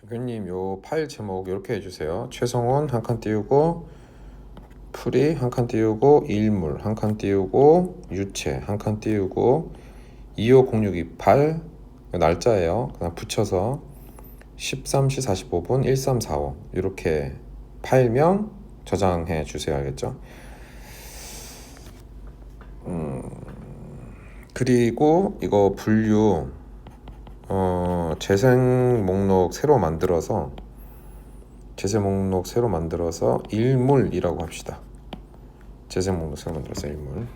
교수님, 요 파일 제목 이렇게 해주세요. 최성원 한 칸 띄우고, 풀이 한 칸 띄우고, 일물 한 칸 띄우고, 유체 한 칸 띄우고, 250628 날짜예요. 그냥 붙여서 13시 45분 1345 이렇게 파일명 저장해 주세요. 알겠죠? 그리고 이거 분류 재생 목록 새로 만들어서 일물이라고 합시다. 재생 목록 새로 만들어서 일물.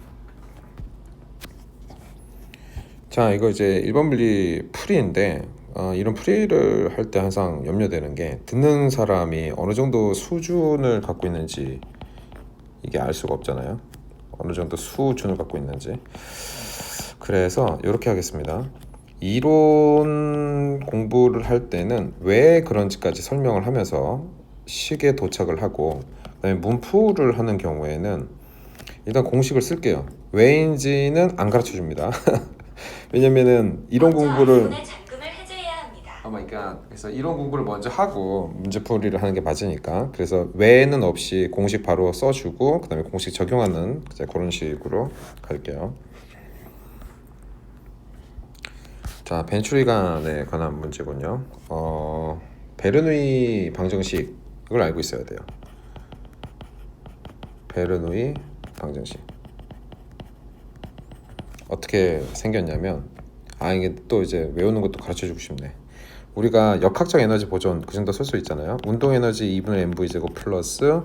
자, 이거 이제 1번 분리 풀이인데 이런 풀이를 할 때 항상 염려되는 게 듣는 사람이 어느 정도 수준을 갖고 있는지 이게 알 수가 없잖아요. 어느 정도 수준을 갖고 있는지. 그래서 이렇게 하겠습니다. 이론 공부를 할 때는 왜 그런지까지 설명을 하면서 식에 도착을 하고, 그다음에 문풀을 하는 경우에는 일단 공식을 쓸게요. 왜인지는 안 가르쳐 줍니다. 왜냐면은 이론 공부를 그래서 이론 공부를 먼저 하고 문제풀이를 하는 게 맞으니까. 그래서 왜는 없이 공식 바로 써주고 그다음에 공식 적용하는 그런 식으로 갈게요. 자, 벤추리간에 관한 문제군요. 베르누이 방정식 이걸 알고 있어야 돼요. 베르누이 방정식 어떻게 생겼냐면, 이게 또 이제 외우는 것도 가르쳐주고 싶네. 우리가 역학적 에너지 보존 그 정도 쓸 수 있잖아요. 운동 에너지 2분의 mv 제곱 플러스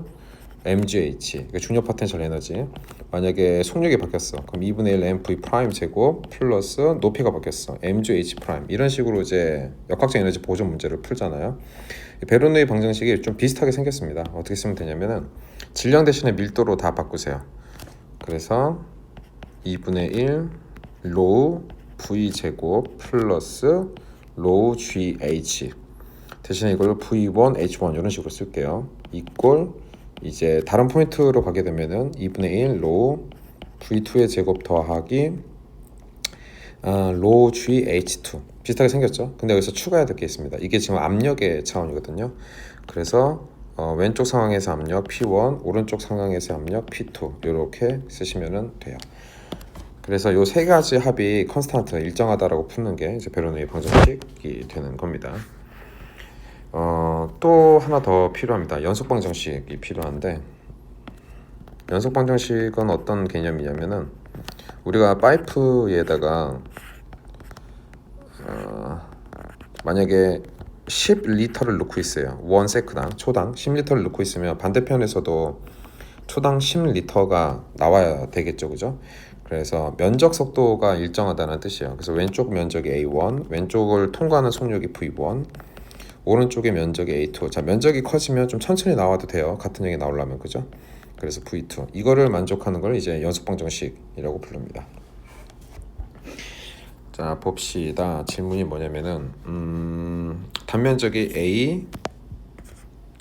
mgh, 그러니까 중력 포텐셜 에너지. 만약에 속력이 바뀌었어. 그럼 2분의 1 mv 프라임 제곱 플러스 높이가 바뀌었어. mgh 프라임. 이런 식으로 이제 역학적 에너지 보존 문제를 풀잖아요. 베르누이 방정식이 좀 비슷하게 생겼습니다. 어떻게 쓰면 되냐면은 질량 대신에 밀도로 다 바꾸세요. 그래서 2분의 1 로우 v 제곱 플러스 로우 gh 대신에 이걸 v1 h1 이런 식으로 쓸게요. 이꼴 이제 다른 포인트로 가게 되면은 2분의 1 로우 v2의 제곱 더하기 로우 gh2 비슷하게 생겼죠. 근데 여기서 추가해야 될 게 있습니다. 이게 지금 압력의 차원이거든요. 그래서 왼쪽 상황에서 압력 P1, 오른쪽 상황에서 압력 P2 이렇게 쓰시면 돼요. 그래서 요 세 가지 합이 컨스탄트 일정하다라고 푸는 게 이제 베르누이 방정식이 되는 겁니다. 또 하나 더 필요합니다. 연속 방정식이 필요한데, 연속 방정식은 어떤 개념이냐면은 우리가 파이프에다가 만약에 10리터를 넣고 있어요. 1세크당 초당 10리터를 넣고 있으면 반대편에서도 초당 10리터가 나와야 되겠죠, 그죠? 그래서 면적 속도가 일정하다는 뜻이에요. 그래서 왼쪽 면적이 A1, 왼쪽을 통과하는 속력이 V1, 오른쪽의 면적이 A2. 자, 면적이 커지면 좀 천천히 나와도 돼요. 같은 양이 나오려면, 그죠? 그래서 V2. 이거를 만족하는 걸 이제 연속 방정식이라고 부릅니다. 자, 봅시다. 질문이 뭐냐면은 단면적이 A,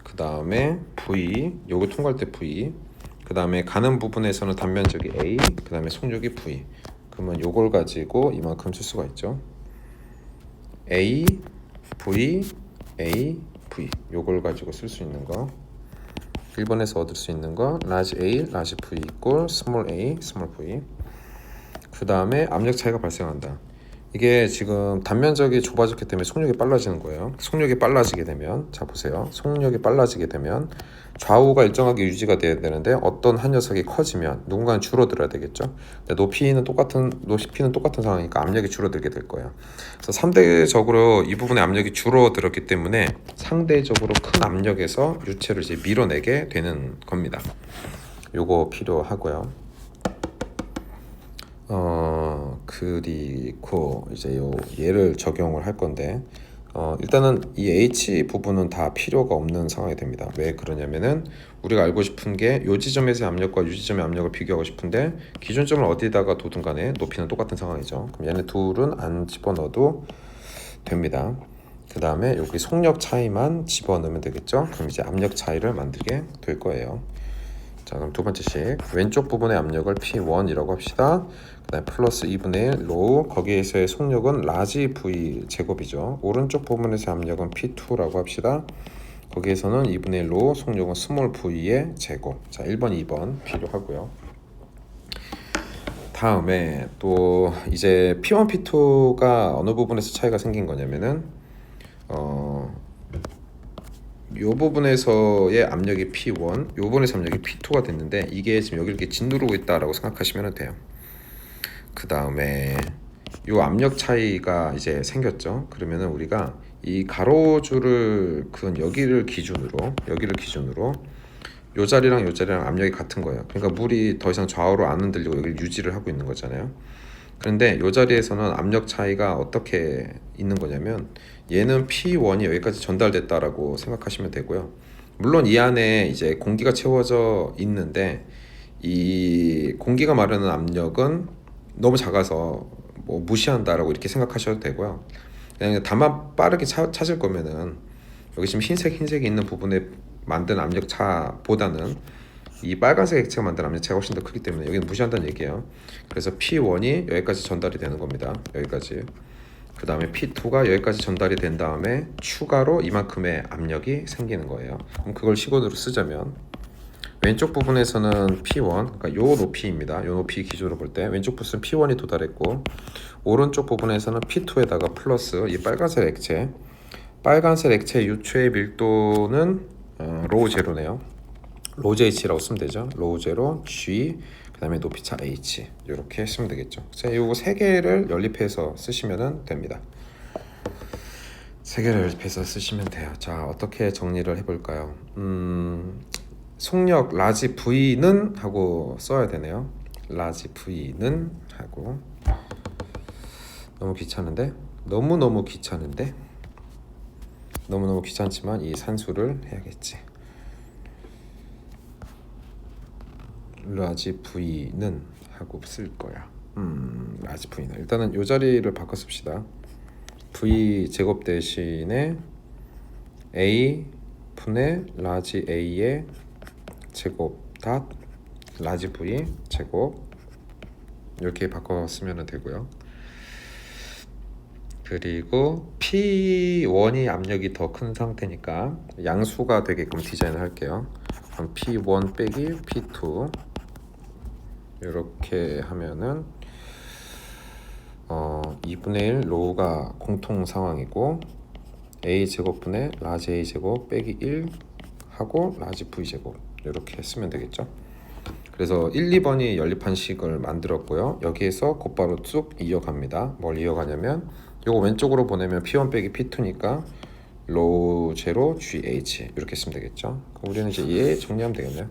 그 다음에 V, 요거 통과할 때 V, 그 다음에 가는 부분에서는 단면적이 A, 그 다음에 속력이 V. 그러면 요걸 가지고 이만큼 쓸 수가 있죠. A, V, A, V. 요걸 가지고 쓸 수 있는 거. 1번에서 얻을 수 있는 거 large A, large V equal small a, small v. 그 다음에 압력 차이가 발생한다. 이게 지금 단면적이 좁아졌기 때문에 속력이 빨라지는 거예요. 속력이 빨라지게 되면, 자 보세요. 속력이 빨라지게 되면 좌우가 일정하게 유지가 돼야 되는데 어떤 한 녀석이 커지면 누군가는 줄어들어야 되겠죠. 높이는 똑같은 상황이니까 압력이 줄어들게 될 거예요. 그래서 상대적으로 이 부분의 압력이 줄어들었기 때문에 상대적으로 큰 압력에서 유체를 이제 밀어내게 되는 겁니다. 요거 필요하고요. 그리고 이제 얘를 적용을 할 건데, 일단은 이 H 부분은 다 필요가 없는 상황이 됩니다. 왜 그러냐면은 우리가 알고 싶은 게 요 지점에서의 압력과 요 지점의 압력을 비교하고 싶은데 기준점을 어디다가 두든 간에 높이는 똑같은 상황이죠. 그럼 얘네 둘은 안 집어넣어도 됩니다. 그 다음에 여기 속력 차이만 집어넣으면 되겠죠. 그럼 이제 압력 차이를 만들게 될 거예요. 자, 그럼 두 번째씩 왼쪽 부분의 압력을 P1이라고 합시다. 그다음에 플러스 2분의 1 로우, 거기에서의 속력은 라지 V 제곱이죠. 오른쪽 부분에서의 압력은 P2라고 합시다. 거기에서는 2분의 1 로우, 속력은 스몰 V의 제곱. 자, 1번, 2번 필요하고요. 다음에 또 이제 P1, P2가 어느 부분에서 차이가 생긴 거냐면은 요 부분에서의 압력이 P1, 요 부분에서 압력이 P2가 됐는데 이게 지금 여기 이렇게 짓누르고 있다라고 생각하시면 돼요. 그 다음에 요 압력 차이가 이제 생겼죠. 그러면은 우리가 이 가로줄을 그은 여기를 기준으로 요 자리랑 요 자리랑 압력이 같은 거예요. 그러니까 물이 더 이상 좌우로 안 흔들리고 여기를 유지를 하고 있는 거잖아요. 그런데 요 자리에서는 압력 차이가 어떻게 있는 거냐면 얘는 P1이 여기까지 전달됐다라고 생각하시면 되고요. 물론 이 안에 이제 공기가 채워져 있는데 이 공기가 마르는 압력은 너무 작아서 뭐 무시한다라고 이렇게 생각하셔도 되고요. 그냥 다만 빠르게 찾을 거면은 여기 지금 흰색이 있는 부분에 만든 압력 차보다는 이 빨간색 액체가 만든 압력 차가 훨씬 더 크기 때문에 여기는 무시한다는 얘기예요. 그래서 P1이 여기까지 전달이 되는 겁니다. 여기까지. 그 다음에 P2가 여기까지 전달이 된 다음에 추가로 이만큼의 압력이 생기는 거예요. 그럼 그걸 식으로 쓰자면 왼쪽 부분에서는 P1, 그러니까 요 높이입니다. 요 높이 기준으로 볼 때 왼쪽 부분은 P1이 도달했고 오른쪽 부분에서는 P2에다가 플러스 이 빨간색 액체 유체의 밀도는 로우 제로네요. 로우 H라고 쓰면 되죠. 로우 제로 G, 그 다음에 높이차 H 이렇게 쓰면 되겠죠. 자, 요거 세 개를 연립해서 쓰시면 됩니다. 세 개를 연립해서 쓰시면 돼요. 자, 어떻게 정리를 해볼까요? 속력 라지 V는 하고 써야 되네요. 라지 V는 하고 너무 귀찮은데 너무너무 귀찮지만 이 산수를 해야겠지. 라지 V는 하고 쓸 거야. 라지 V는 일단은 요 자리를 바꿔 씁시다. V 제곱 대신에 A 분의 라지 A의 제곱 닷 라지 V 제곱 이렇게 바꿔 쓰면 되고요. 그리고 P1이 압력이 더 큰 상태니까 양수가 되게끔 디자인을 할게요. 그럼 P1 빼기 P2 이렇게 하면은 2분의 1 로우가 공통 상황이고 A 제곱분의 라지 A 제곱 빼기 1 하고 라지 V 제곱 이렇게 쓰면 되겠죠. 그래서 1, 2번이 연립한 식을 만들었고요. 여기에서 곧바로 쭉 이어갑니다. 뭘 이어가냐면 요거 왼쪽으로 보내면 P1 빼기 P2니까 로우 제로 GH 이렇게 쓰면 되겠죠. 그럼 우리는 이제 얘 정리하면 되겠네요.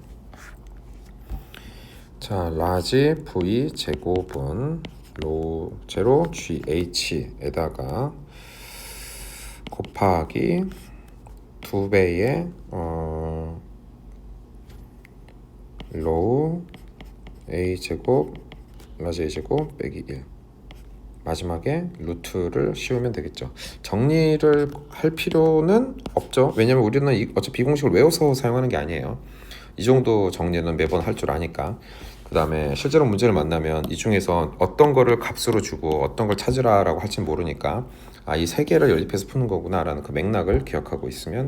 자, 라지 V 제곱은 로우 제로 GH에다가 곱하기 2배의 로우 A 제곱 라지 A 제곱 빼기 1 마지막에 루트를 씌우면 되겠죠. 정리를 할 필요는 없죠. 왜냐면 우리는 어차피 이 공식을 외워서 사용하는 게 아니에요. 이 정도 정리는 매번 할 줄 아니까. 그 다음에 실제로 문제를 만나면 이 중에서 어떤 거를 값으로 주고 어떤 걸 찾으라라고 할지 모르니까 이 세 개를 연립해서 푸는 거구나 라는 그 맥락을 기억하고 있으면